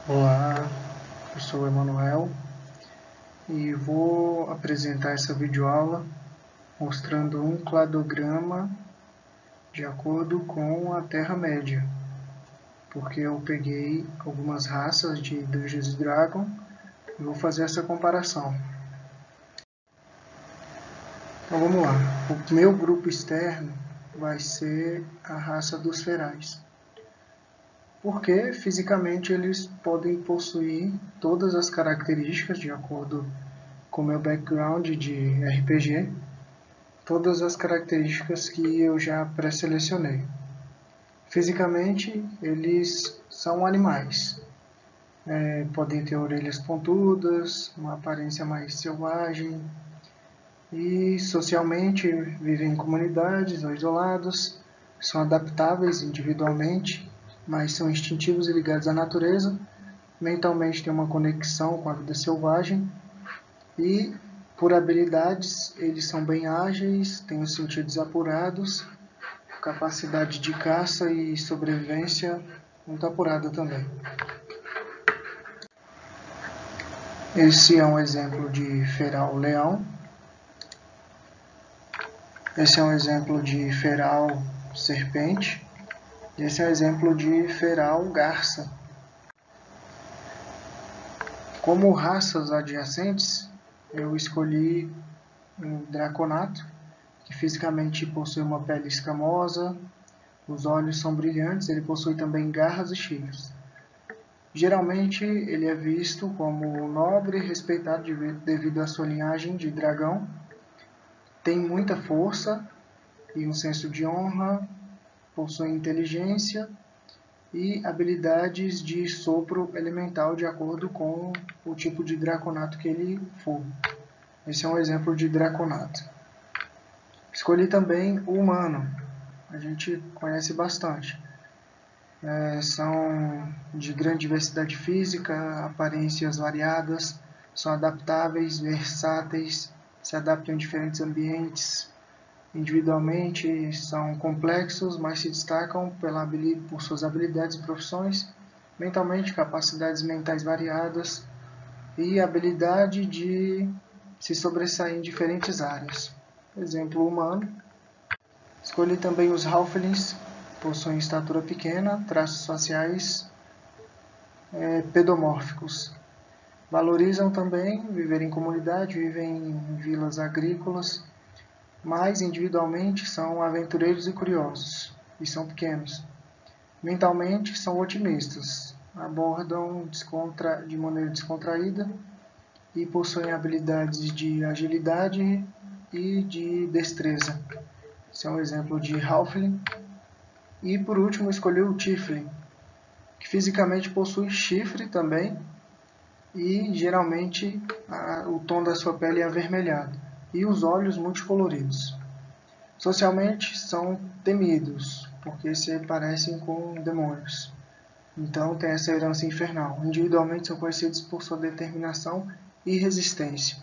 Olá, eu sou o Emanuel e vou apresentar essa videoaula mostrando um cladograma de acordo com a Terra-média, porque eu peguei algumas raças de Dungeons & Dragons e vou fazer essa comparação. Então vamos lá, o meu grupo externo vai ser a raça dos ferais, porque fisicamente eles podem possuir todas as características de acordo com meu background de RPG, todas as características que eu já pré-selecionei. Fisicamente, eles são animais. Podem ter orelhas pontudas, uma aparência mais selvagem, e socialmente vivem em comunidades ou isolados, são adaptáveis individualmente, mas são instintivos e ligados à natureza, mentalmente têm uma conexão com a vida selvagem e, por habilidades, eles são bem ágeis, têm os sentidos apurados, capacidade de caça e sobrevivência muito apurada também. Esse é um exemplo de feral leão. Esse é um exemplo de feral serpente. E esse é um exemplo de feral garça. Como raças adjacentes, eu escolhi um draconato, que fisicamente possui uma pele escamosa, os olhos são brilhantes, ele possui também garras e chifres. Geralmente ele é visto como nobre e respeitado devido à sua linhagem de dragão. Tem muita força e um senso de honra, possui inteligência e habilidades de sopro elemental de acordo com o tipo de draconato que ele for. Esse é um exemplo de draconato. Escolhi também o humano, a gente conhece bastante. São de grande diversidade física, aparências variadas, são adaptáveis, versáteis, se adaptam em diferentes ambientes. Individualmente são complexos, mas se destacam por suas habilidades e profissões, mentalmente capacidades mentais variadas e habilidade de se sobressair em diferentes áreas. Exemplo humano. Escolhi também os Halflings, possuem estatura pequena, traços faciais pedomórficos. Valorizam também viver em comunidade, vivem em vilas agrícolas, mas individualmente são aventureiros e curiosos, e são pequenos. Mentalmente são otimistas, abordam de maneira descontraída e possuem habilidades de agilidade e de destreza. Esse é um exemplo de Halfling. E por último escolhi o Tiefling, que fisicamente possui chifre também e geralmente o tom da sua pele é avermelhado e os olhos multicoloridos. Socialmente são temidos, porque se parecem com demônios. Então tem essa herança infernal. Individualmente são conhecidos por sua determinação e resistência.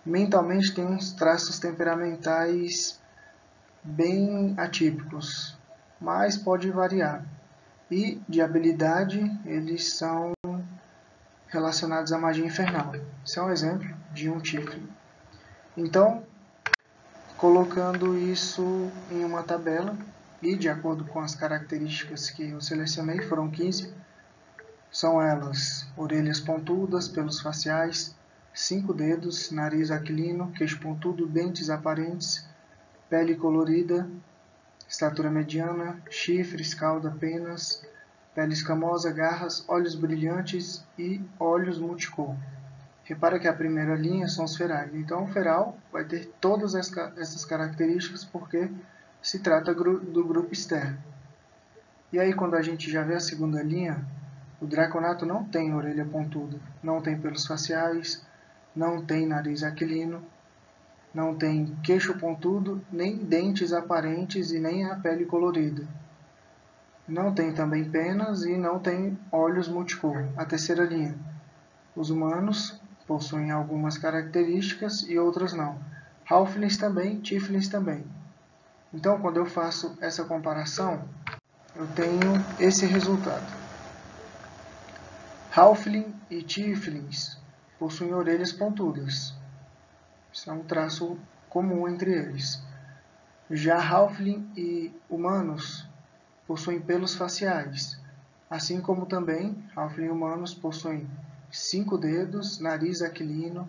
Mentalmente têm uns traços temperamentais bem atípicos, mas pode variar. E de habilidade, eles são relacionados à magia infernal. Esse é um exemplo de um Tiefling. Então, colocando isso em uma tabela, e de acordo com as características que eu selecionei, foram 15, são elas: orelhas pontudas, pelos faciais, 5 dedos, nariz aquilino, queixo pontudo, dentes aparentes, pele colorida, estatura mediana, chifres, cauda, penas, pele escamosa, garras, olhos brilhantes e olhos multicor. Repara que a primeira linha são os ferais. Então, o feral vai ter todas essas características porque se trata do grupo externo. E aí, quando a gente já vê a segunda linha, o draconato não tem orelha pontuda, não tem pelos faciais, não tem nariz aquilino, não tem queixo pontudo, nem dentes aparentes e nem a pele colorida. Não tem também penas e não tem olhos multicor. A terceira linha. Os humanos possuem algumas características e outras não. Halflings também, Tieflings também. Então, quando eu faço essa comparação, eu tenho esse resultado. Halfling e Tieflings possuem orelhas pontudas. Isso é um traço comum entre eles. Já Halfling e humanos possuem pelos faciais, assim como também Halfling e humanos possuem 5 dedos, nariz aquilino,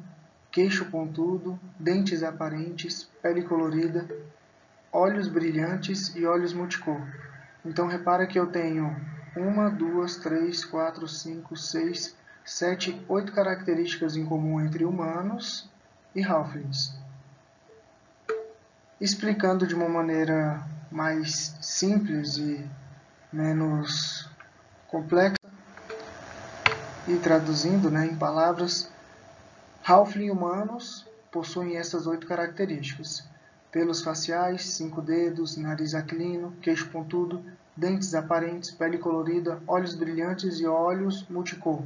queixo pontudo, dentes aparentes, pele colorida, olhos brilhantes e olhos multicor. Então repara que eu tenho 1, 2, 3, 4, 5, 6, 7, 8 características em comum entre humanos e Halflings. Explicando de uma maneira mais simples e menos complexa e traduzindo em palavras, Halfling humanos possuem essas 8 características: pelos faciais, 5 dedos, nariz aquilino, queixo pontudo, dentes aparentes, pele colorida, olhos brilhantes e olhos multicor.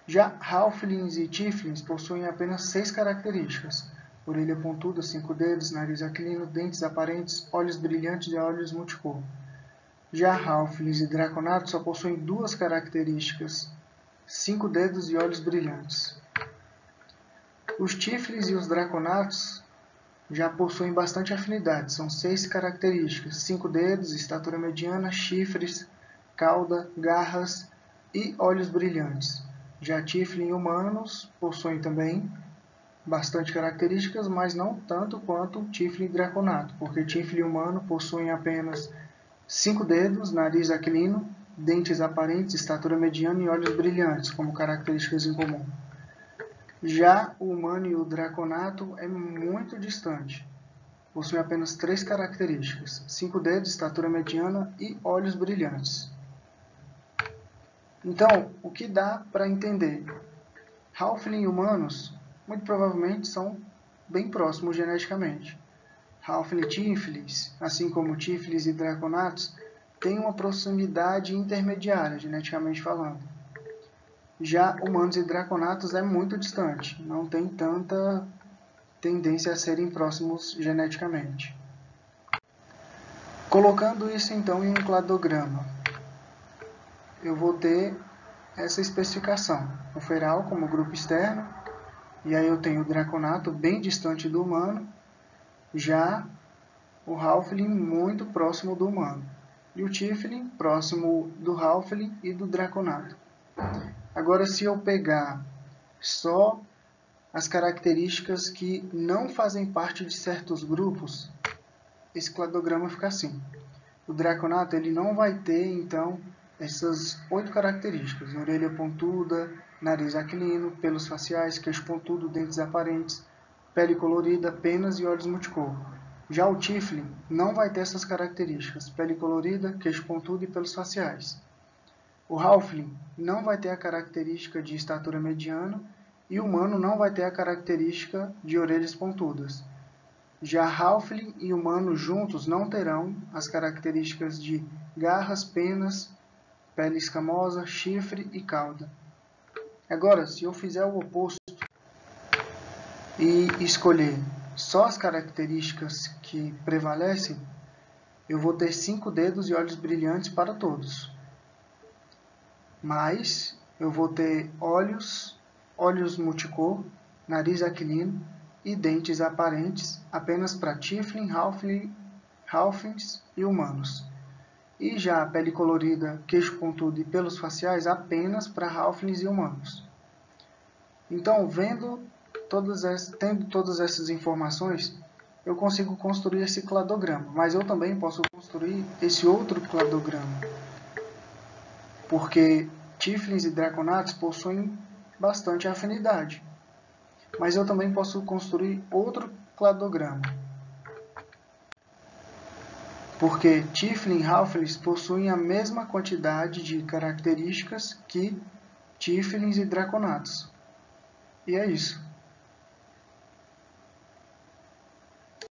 Já Halflings e Tieflings possuem apenas 6 características: orelha pontuda, 5 dedos, nariz aquilino, dentes aparentes, olhos brilhantes e olhos multicor. Já Halflings e Draconatos só possuem 2 características: 5 dedos e olhos brilhantes. Os Tieflings e os Draconatos já possuem bastante afinidade, são 6 características: 5 dedos, estatura mediana, chifres, cauda, garras e olhos brilhantes. Já Tiefling humanos possuem também bastante características, mas não tanto quanto Tiefling e Draconato, porque Tiefling humano possuem apenas 5 dedos, nariz aquilino, dentes aparentes, estatura mediana e olhos brilhantes, como características em comum. Já o humano e o Draconato é muito distante. Possui apenas 3 características: 5 dedos, estatura mediana e olhos brilhantes. Então, o que dá para entender? Halfling e humanos, muito provavelmente, são bem próximos geneticamente. Halfling e Tieflings, assim como Tieflings e Draconatos, têm uma proximidade intermediária, geneticamente falando. Já humanos e Draconatos é muito distante, não tem tanta tendência a serem próximos geneticamente. Colocando isso então em um cladograma, eu vou ter essa especificação: o feral como grupo externo, e aí eu tenho o Draconato bem distante do humano, já o Halfling muito próximo do humano, e o Tiefling próximo do Halfling e do Draconato. Agora, se eu pegar só as características que não fazem parte de certos grupos, esse cladograma fica assim. O Draconato ele não vai ter, então, essas 8 características: orelha pontuda, nariz aquilino, pelos faciais, queixo pontudo, dentes aparentes, pele colorida, penas e olhos multicor. Já o Tiefling não vai ter essas características: pele colorida, queixo pontudo e pelos faciais. O Halfling não vai ter a característica de estatura mediana e o humano não vai ter a característica de orelhas pontudas. Já Halfling e humano juntos não terão as características de garras, penas, pele escamosa, chifre e cauda. Agora, se eu fizer o oposto e escolher só as características que prevalecem, eu vou ter 5 dedos e olhos brilhantes para todos. Mas eu vou ter olhos multicor, nariz aquilino e dentes aparentes apenas para Tiefling, Halflings e humanos. E já a pele colorida, queixo pontudo e pelos faciais apenas para Halflings e humanos. Então, tendo todas essas informações, eu consigo construir esse cladograma, mas eu também posso construir esse outro cladograma, porque Tieflings e Draconatos possuem bastante afinidade. Mas eu também posso construir outro cladograma, porque Tiefling e Halflings possuem a mesma quantidade de características que Tieflings e Draconatos. E é isso.